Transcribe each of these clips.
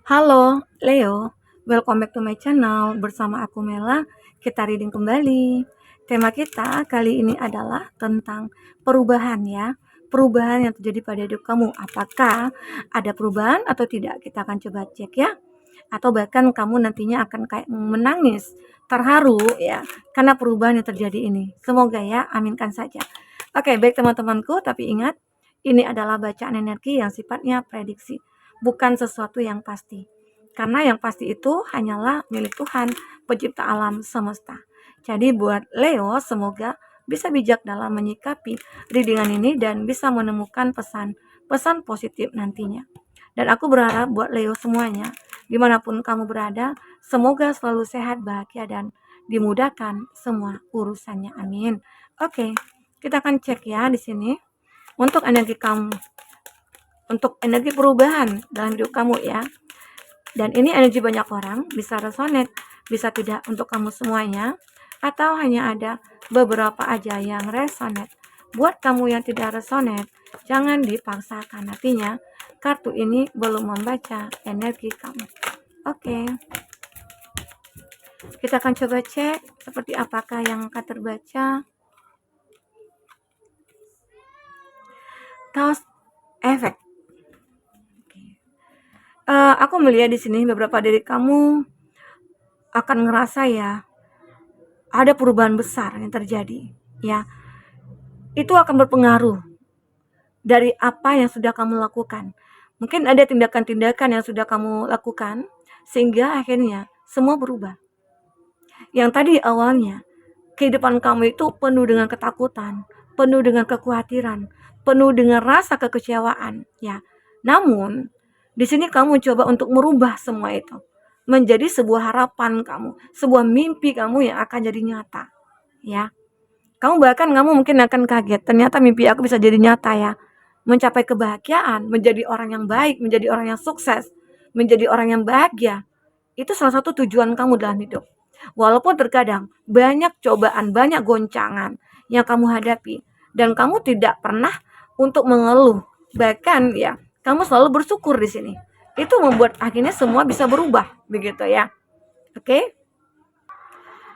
Halo, Leo. Welcome back to my channel. Bersama aku Mela, kita reading kembali. Tema kita kali ini adalah tentang perubahan ya. Perubahan yang terjadi pada hidup kamu. Apakah ada perubahan atau tidak? Kita akan coba cek ya. Atau bahkan kamu nantinya akan kayak menangis, terharu ya, karena perubahan yang terjadi ini. Semoga ya, aminkan saja. Oke, baik teman-temanku, tapi ingat, ini adalah bacaan energi yang sifatnya prediksi, bukan sesuatu yang pasti. Karena yang pasti itu hanyalah milik Tuhan, pencipta alam semesta. Jadi buat Leo, semoga bisa bijak dalam menyikapi readingan ini dan bisa menemukan pesan positif nantinya. Dan aku berharap buat Leo semuanya, dimanapun kamu berada, semoga selalu sehat, bahagia, dan dimudahkan semua urusannya. Amin. Oke, kita akan cek ya di sini untuk energi kamu, untuk energi perubahan dalam hidup kamu ya. Dan ini energi banyak orang, bisa resonate, bisa tidak untuk kamu semuanya, atau hanya ada beberapa aja yang resonate. Buat kamu yang tidak resonate, jangan dipaksakan. Artinya, kartu ini belum membaca energi kamu. Oke, kita akan coba cek seperti apakah yang akan terbaca. Cause effect. Aku melihat di sini beberapa dari kamu akan ngerasa ya ada perubahan besar yang terjadi ya. Itu akan berpengaruh dari apa yang sudah kamu lakukan. Mungkin ada tindakan-tindakan yang sudah kamu lakukan sehingga akhirnya semua berubah. Yang tadi awalnya kehidupan kamu itu penuh dengan ketakutan, penuh dengan kekhawatiran, penuh dengan rasa kekecewaan ya. Namun di sini kamu coba untuk merubah semua itu menjadi sebuah harapan kamu, sebuah mimpi kamu yang akan jadi nyata ya. Kamu mungkin akan kaget, ternyata mimpi aku bisa jadi nyata ya. Mencapai kebahagiaan, menjadi orang yang baik, menjadi orang yang sukses, menjadi orang yang bahagia. Itu salah satu tujuan kamu dalam hidup. Walaupun terkadang banyak cobaan, banyak goncangan yang kamu hadapi dan kamu tidak pernah untuk mengeluh. Bahkan ya, kamu selalu bersyukur di sini. Itu membuat akhirnya semua bisa berubah, begitu ya. Oke?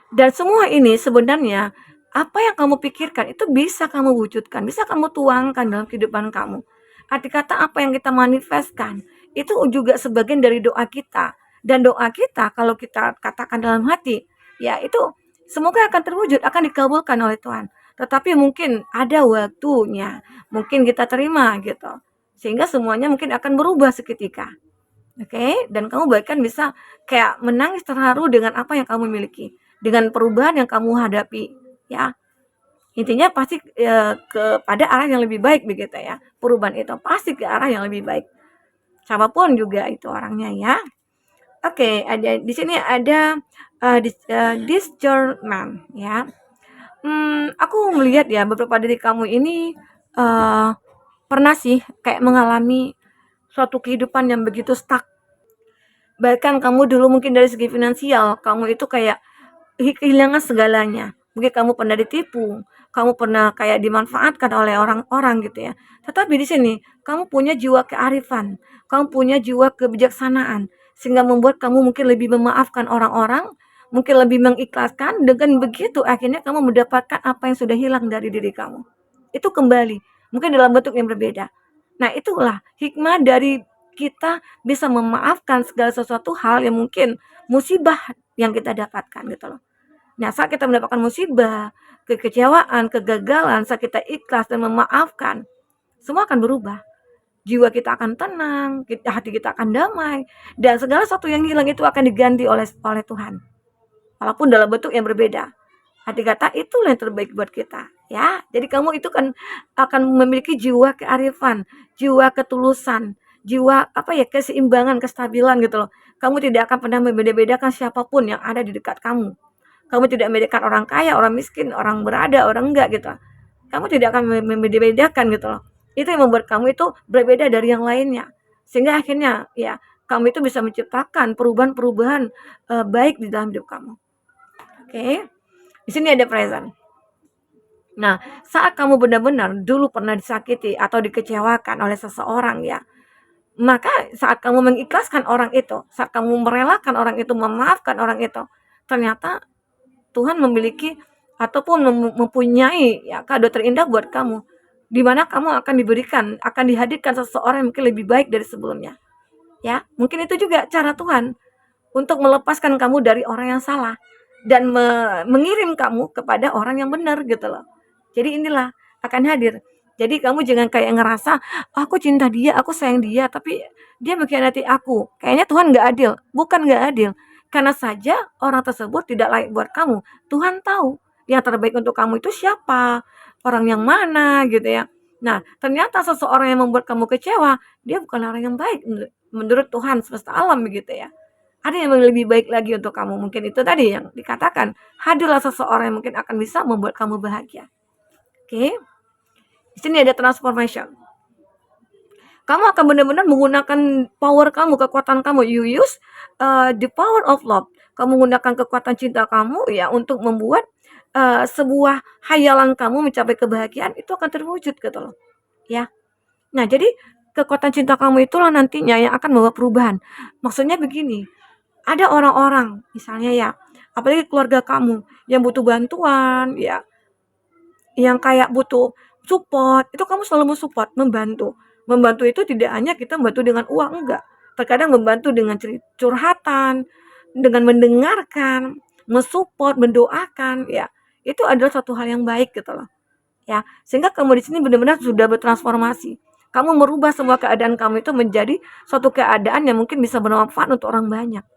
Dan semua ini sebenarnya apa yang kamu pikirkan itu bisa kamu wujudkan, bisa kamu tuangkan dalam kehidupan kamu. Arti kata apa yang kita manifestkan itu juga sebagian dari doa kita. Dan doa kita kalau kita katakan dalam hati, ya itu semoga akan terwujud, akan dikabulkan oleh Tuhan. Tetapi mungkin ada waktunya, mungkin kita terima gitu. Sehingga semuanya mungkin akan berubah seketika. Oke, dan kamu bahkan bisa kayak menangis terharu dengan apa yang kamu miliki, dengan perubahan yang kamu hadapi, ya. Intinya pasti kepada arah yang lebih baik begitu ya. Perubahan itu pasti ke arah yang lebih baik. Siapapun juga itu orangnya ya. Oke, ada di sini ada discernment ya. Aku melihat ya beberapa dari kamu ini pernah sih kayak mengalami suatu kehidupan yang begitu stuck. Bahkan kamu dulu mungkin dari segi finansial, kamu itu kayak kehilangan segalanya. Mungkin kamu pernah ditipu, kamu pernah kayak dimanfaatkan oleh orang-orang gitu ya. Tetapi di sini kamu punya jiwa kearifan, kamu punya jiwa kebijaksanaan sehingga membuat kamu mungkin lebih memaafkan orang-orang, mungkin lebih mengikhlaskan. Dengan begitu akhirnya kamu mendapatkan apa yang sudah hilang dari diri kamu. Itu kembali, mungkin dalam bentuk yang berbeda. Nah, itulah hikmah dari kita bisa memaafkan segala sesuatu hal yang mungkin musibah yang kita dapatkan gitu loh. Nah, saat kita mendapatkan musibah, kekecewaan, kegagalan, saat kita ikhlas dan memaafkan, semua akan berubah. Jiwa kita akan tenang, hati kita akan damai, dan segala sesuatu yang hilang itu akan diganti oleh Tuhan. Walaupun dalam bentuk yang berbeda. Arti kata itulah yang terbaik buat kita, ya. Jadi kamu itu kan akan memiliki jiwa kearifan, jiwa ketulusan, jiwa keseimbangan, kestabilan gitu loh. Kamu tidak akan pernah membeda-bedakan siapapun yang ada di dekat kamu. Kamu tidak membedakan orang kaya, orang miskin, orang berada, orang enggak gitu. Kamu tidak akan membeda-bedakan gitu loh. Itu yang membuat kamu itu berbeda dari yang lainnya. Sehingga akhirnya ya kamu itu bisa menciptakan perubahan-perubahan baik di dalam hidup kamu. Oke. Di sini ada present. Nah, saat kamu benar-benar dulu pernah disakiti atau dikecewakan oleh seseorang ya, Maka saat kamu mengikhlaskan orang itu, saat kamu merelakan orang itu, memaafkan orang itu, ternyata Tuhan memiliki ataupun mempunyai ya kado terindah buat kamu, di mana kamu akan diberikan, akan dihadirkan seseorang yang mungkin lebih baik dari sebelumnya. Ya, mungkin itu juga cara Tuhan untuk melepaskan kamu dari orang yang salah dan mengirim kamu kepada orang yang benar gitu loh. Jadi inilah akan hadir. Jadi kamu jangan kayak ngerasa, "Oh, aku cinta dia, aku sayang dia, tapi dia mengkhianati aku. Kayaknya Tuhan nggak adil." Bukan nggak adil. Karena saja orang tersebut tidak layak buat kamu. Tuhan tahu yang terbaik untuk kamu itu siapa, orang yang mana gitu ya. Nah, ternyata seseorang yang membuat kamu kecewa, dia bukan orang yang baik menurut Tuhan semesta alam begitu ya. Ada yang lebih baik lagi untuk kamu. Mungkin itu tadi yang dikatakan, hadirlah seseorang yang mungkin akan bisa membuat kamu bahagia. Oke. Di sini ada transformation. Kamu akan benar-benar menggunakan power kamu, kekuatan kamu. You use the power of love. Kamu menggunakan kekuatan cinta kamu ya untuk membuat sebuah hayalan kamu mencapai kebahagiaan itu akan terwujud gitu loh. Ya. Nah, jadi kekuatan cinta kamu itulah nantinya yang akan membawa perubahan. Maksudnya begini, ada orang-orang misalnya ya, apalagi keluarga kamu yang butuh bantuan ya, yang kayak butuh support, itu kamu selalu mensupport, membantu. Membantu itu tidak hanya kita membantu dengan uang, enggak. Terkadang membantu dengan curhatan, dengan mendengarkan, mensupport, mendoakan, ya. Itu adalah satu hal yang baik gitu loh. Ya, sehingga kamu di sini benar-benar sudah bertransformasi. Kamu merubah semua keadaan kamu itu menjadi suatu keadaan yang mungkin bisa bermanfaat untuk orang banyak.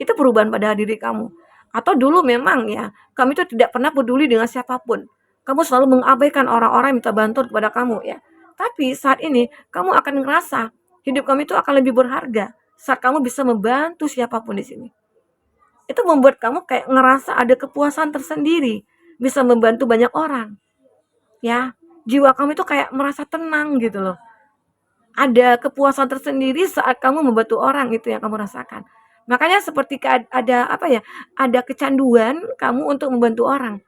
Itu perubahan pada diri kamu. Atau dulu memang ya, kamu itu tidak pernah peduli dengan siapapun. Kamu selalu mengabaikan orang-orang yang minta bantuan kepada kamu ya. Tapi saat ini kamu akan ngerasa hidup kamu itu akan lebih berharga saat kamu bisa membantu siapapun di sini. Itu membuat kamu kayak ngerasa ada kepuasan tersendiri, bisa membantu banyak orang. Ya, jiwa kamu itu kayak merasa tenang gitu loh. Ada kepuasan tersendiri saat kamu membantu orang, itu yang kamu rasakan. Makanya seperti ada apa ya, ada kecanduan kamu untuk membantu orang.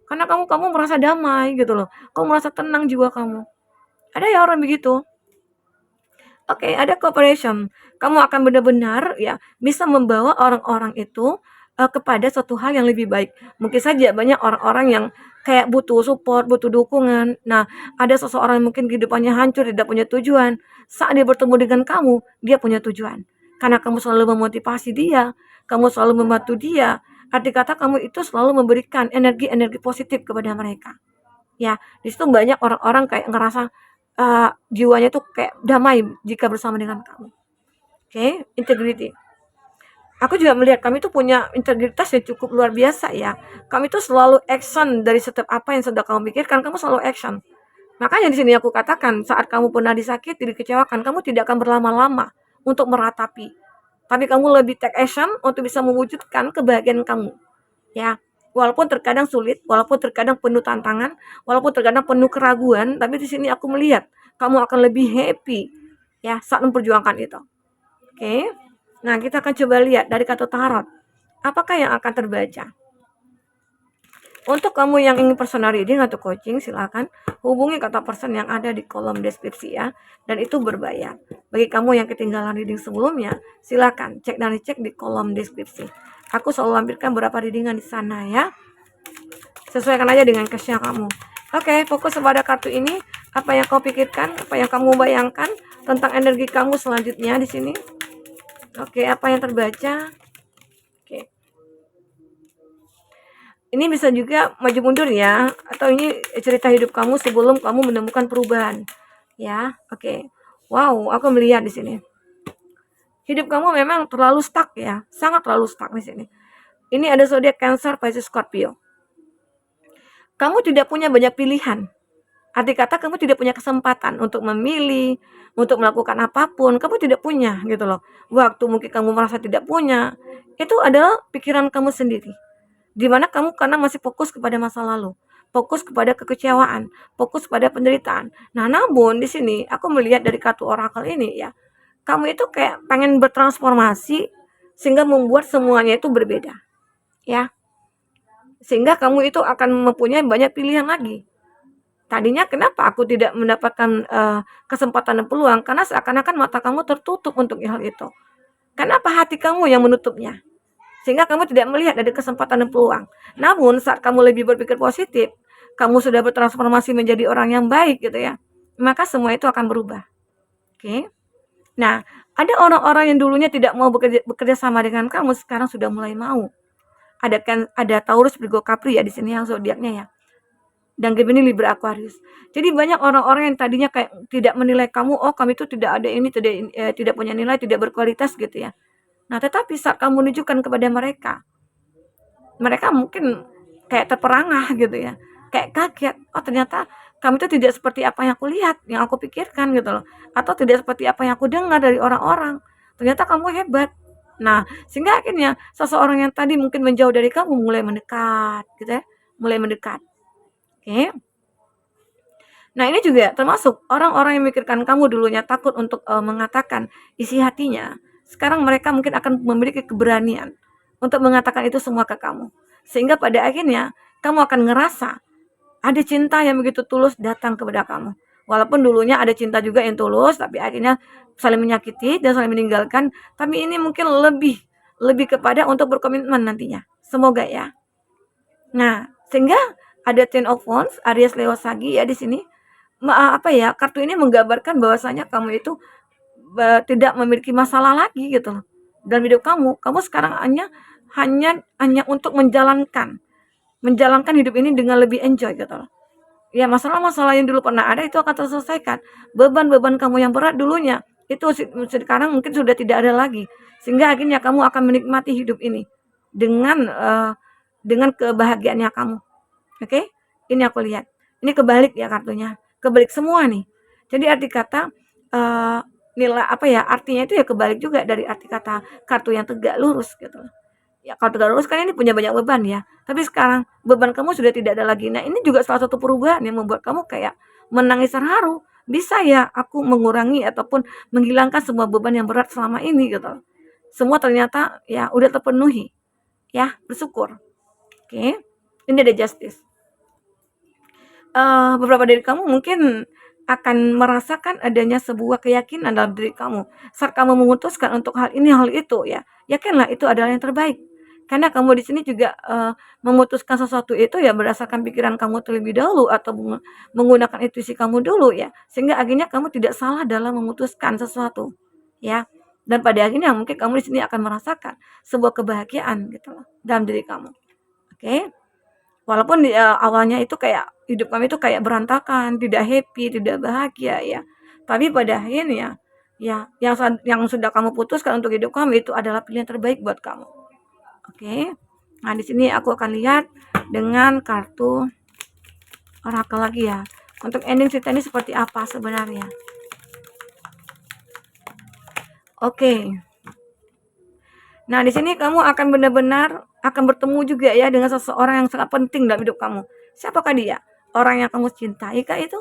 Karena kamu merasa damai gitu loh. Kamu merasa tenang jiwa kamu. Ada ya orang begitu. Oke, ada cooperation. Kamu akan benar-benar ya bisa membawa orang-orang itu kepada suatu hal yang lebih baik. Mungkin saja banyak orang-orang yang kayak butuh support, butuh dukungan. Nah, ada seseorang yang mungkin kehidupannya hancur, tidak punya tujuan. Saat dia bertemu dengan kamu, dia punya tujuan. Karena kamu selalu memotivasi dia, kamu selalu membantu dia. Arti kata kamu itu selalu memberikan energi-energi positif kepada mereka. Ya, di situ banyak orang-orang kayak ngerasa jiwanya tuh kayak damai jika bersama dengan kamu. Oke, integrity. Aku juga melihat kami tuh punya integritas yang cukup luar biasa ya. Kami tuh selalu action dari setiap apa yang sudah kamu pikirkan, kamu selalu action. Makanya di sini aku katakan, saat kamu pernah disakiti, dikecewakan, kamu tidak akan berlama-lama untuk meratapi. Tapi kamu lebih take action untuk bisa mewujudkan kebahagiaan kamu. Ya, walaupun terkadang sulit, walaupun terkadang penuh tantangan, walaupun terkadang penuh keraguan, tapi di sini aku melihat kamu akan lebih happy ya saat memperjuangkan itu. Oke. Nah, kita akan coba lihat dari kartu tarot. Apakah yang akan terbaca? Untuk kamu yang ingin personal reading atau coaching, silakan hubungi kata person yang ada di kolom deskripsi ya. Dan itu berbayar. Bagi kamu yang ketinggalan reading sebelumnya, silakan cek dan dicek di kolom deskripsi. Aku selalu lampirkan beberapa readingan di sana ya. Sesuaikan aja dengan case-nya kamu. Oke, fokus pada kartu ini. Apa yang kau pikirkan, apa yang kamu bayangkan tentang energi kamu selanjutnya di sini. Oke, apa yang terbaca? Oke. Ini bisa juga maju mundur ya, atau ini cerita hidup kamu sebelum kamu menemukan perubahan. Ya, oke. Wow, aku melihat di sini. Hidup kamu memang terlalu stuck ya, sangat terlalu stuck di sini. Ini ada zodiak Cancer, Pisces, Scorpio. Kamu tidak punya banyak pilihan. Arti kata kamu tidak punya kesempatan untuk memilih, untuk melakukan apapun, kamu tidak punya gitu loh. Waktu mungkin kamu merasa tidak punya, itu adalah pikiran kamu sendiri. Dimana kamu karena masih fokus kepada masa lalu, fokus kepada kekecewaan, fokus pada penderitaan. Nah, namun di sini aku melihat dari kartu oracle ini ya, kamu itu kayak pengen bertransformasi sehingga membuat semuanya itu berbeda. Ya. Sehingga kamu itu akan mempunyai banyak pilihan lagi. Tadinya kenapa aku tidak mendapatkan kesempatan dan peluang? Karena seakan-akan mata kamu tertutup untuk hal itu. Kenapa hati kamu yang menutupnya? Sehingga kamu tidak melihat ada kesempatan dan peluang. Namun saat kamu lebih berpikir positif, kamu sudah bertransformasi menjadi orang yang baik gitu ya, maka semua itu akan berubah. Oke. Nah, ada orang-orang yang dulunya tidak mau bekerja sama dengan kamu, sekarang sudah mulai mau. Ada Taurus, Virgo, Capri ya di sini yang zodiaknya ya. Dan Gemini, Libra, Aquarius. Jadi banyak orang-orang yang tadinya kayak tidak menilai kamu, oh kamu itu tidak ada ini, tidak punya nilai, tidak berkualitas gitu ya. Nah, tetapi saat kamu menunjukkan kepada mereka, mereka mungkin kayak terperangah gitu ya. Kayak kaget, oh ternyata kamu itu tidak seperti apa yang aku lihat, yang aku pikirkan gitu loh. Atau tidak seperti apa yang aku dengar dari orang-orang. Ternyata kamu hebat. Nah, sehingga akhirnya seseorang yang tadi mungkin menjauh dari kamu mulai mendekat gitu ya. Mulai mendekat. Oke. Nah, ini juga termasuk orang-orang yang memikirkan kamu dulunya takut untuk mengatakan isi hatinya. Sekarang mereka mungkin akan memiliki keberanian untuk mengatakan itu semua ke kamu. Sehingga pada akhirnya kamu akan ngerasa ada cinta yang begitu tulus datang kepada kamu. Walaupun dulunya ada cinta juga yang tulus, tapi akhirnya saling menyakiti dan saling meninggalkan. Tapi ini mungkin lebih kepada untuk berkomitmen nantinya. Semoga ya. Nah, sehingga ada Ten of Wands, Aries, Leo, Sagi ya di sini. Kartu ini menggambarkan bahwasanya kamu itu tidak memiliki masalah lagi gitu loh. Dalam hidup kamu, kamu sekarang hanya untuk menjalankan hidup ini dengan lebih enjoy gitu loh. Ya, masalah-masalah yang dulu pernah ada itu akan terselesaikan. Beban-beban kamu yang berat dulunya itu sekarang mungkin sudah tidak ada lagi. Sehingga akhirnya kamu akan menikmati hidup ini dengan kebahagiaannya kamu. Oke? Ini aku lihat. Ini kebalik ya kartunya. Kebalik semua nih. Jadi arti kata nilai artinya itu ya kebalik juga dari arti kata kartu yang tegak lurus gitu loh. Ya kalau tegak lurus kan ini punya banyak beban ya. Tapi sekarang beban kamu sudah tidak ada lagi. Nah, ini juga salah satu perubahan yang membuat kamu kayak menangis terharu. Bisa ya aku mengurangi ataupun menghilangkan semua beban yang berat selama ini gitu loh. Semua ternyata ya udah terpenuhi. Ya, bersyukur. Oke. Ini ada justice. Beberapa dari kamu mungkin akan merasakan adanya sebuah keyakinan dalam diri kamu. Saat kamu memutuskan untuk hal ini, hal itu ya, yakinlah itu adalah yang terbaik. Karena kamu di sini juga memutuskan sesuatu itu ya berdasarkan pikiran kamu terlebih dahulu atau menggunakan intuisi kamu dulu ya. Sehingga akhirnya kamu tidak salah dalam memutuskan sesuatu ya. Dan pada akhirnya mungkin kamu di sini akan merasakan sebuah kebahagiaan gitu loh dalam diri kamu. Oke. Walaupun di awalnya itu kayak hidup kami itu kayak berantakan, tidak happy, tidak bahagia ya. Tapi pada akhirnya ya yang sudah kamu putuskan untuk hidup kamu itu adalah pilihan terbaik buat kamu. Oke. Nah, di sini aku akan lihat dengan kartu orakel lagi ya. Untuk ending cerita ini seperti apa sebenarnya? Oke. Nah, di sini kamu akan benar-benar akan bertemu juga ya dengan seseorang yang sangat penting dalam hidup kamu. Siapakah dia? Orang yang kamu cintai kah itu?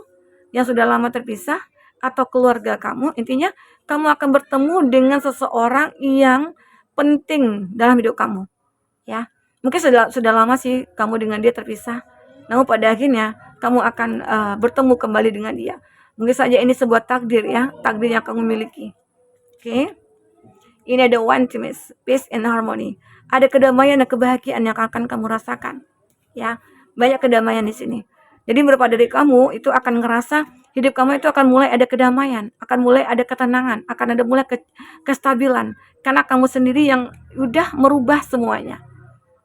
Yang sudah lama terpisah? Atau keluarga kamu? Intinya kamu akan bertemu dengan seseorang yang penting dalam hidup kamu. Ya, mungkin sudah lama sih kamu dengan dia terpisah. Namun pada akhirnya kamu akan bertemu kembali dengan dia. Mungkin saja ini sebuah takdir ya, takdir yang kamu miliki. Oke. Ini ada oneness, peace and harmony. Ada kedamaian dan kebahagiaan yang akan kamu rasakan. Ya, banyak kedamaian di sini. Jadi beberapa dari kamu itu akan ngerasa hidup kamu itu akan mulai ada kedamaian, akan mulai ada ketenangan, akan ada mulai kestabilan. Karena kamu sendiri yang udah merubah semuanya.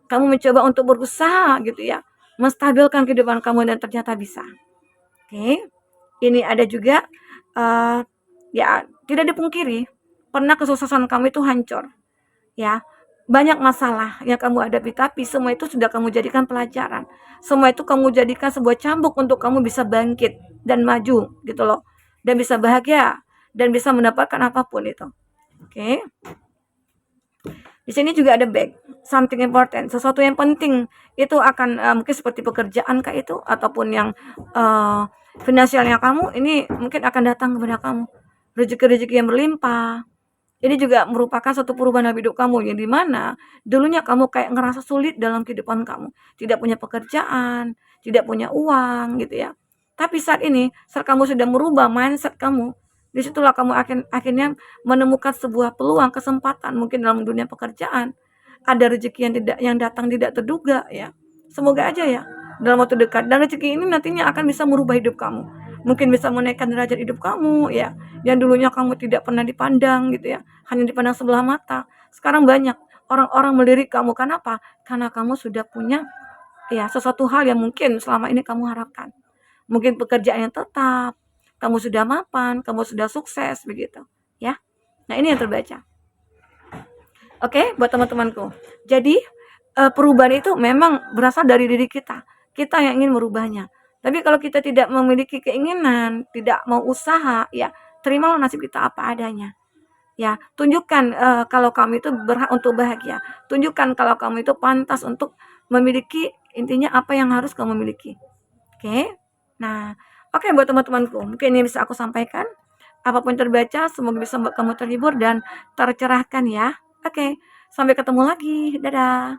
Kamu mencoba untuk berusaha gitu ya, menstabilkan kehidupan kamu dan ternyata bisa. Oke. Ini ada juga ya tidak dipungkiri pernah kesuksesan kamu itu hancur. Ya, banyak masalah yang kamu hadapi, tapi semua itu sudah kamu jadikan pelajaran. Semua itu kamu jadikan sebuah cambuk untuk kamu bisa bangkit dan maju gitu loh. Dan bisa bahagia dan bisa mendapatkan apapun itu. Oke. Di sini juga ada back, something important, sesuatu yang penting. Itu akan mungkin seperti pekerjaan kah itu ataupun yang finansialnya kamu ini mungkin akan datang kepada kamu. Rezeki-rezeki yang berlimpah. Ini juga merupakan satu perubahan dalam hidup kamu yang dimana dulunya kamu kayak ngerasa sulit dalam kehidupan kamu, tidak punya pekerjaan, tidak punya uang gitu ya. Tapi saat kamu sudah merubah mindset kamu, disitulah kamu akhirnya menemukan sebuah peluang, kesempatan, mungkin dalam dunia pekerjaan, ada rezeki yang datang tidak terduga ya. Semoga aja ya dalam waktu dekat, dan rezeki ini nantinya akan bisa merubah hidup kamu. Mungkin bisa menaikkan derajat hidup kamu ya, yang dulunya kamu tidak pernah dipandang gitu ya, hanya dipandang sebelah mata. Sekarang banyak orang-orang melirik kamu, kenapa? Karena kamu sudah punya ya sesuatu hal yang mungkin selama ini kamu harapkan. Mungkin pekerjaan yang tetap, kamu sudah mapan, kamu sudah sukses begitu, ya. Nah, ini yang terbaca. Oke, buat teman-temanku. Jadi, perubahan itu memang berasal dari diri kita. Kita yang ingin merubahnya. Tapi kalau kita tidak memiliki keinginan, tidak mau usaha, ya terimalah nasib kita apa adanya. Ya, tunjukkan kalau kamu itu berhak untuk bahagia. Tunjukkan kalau kamu itu pantas untuk memiliki intinya apa yang harus kamu miliki. Oke. Nah, oke buat teman-temanku, mungkin ini bisa aku sampaikan. Apapun terbaca, semoga bisa membuat kamu terhibur dan tercerahkan ya. Oke, sampai ketemu lagi. Dadah.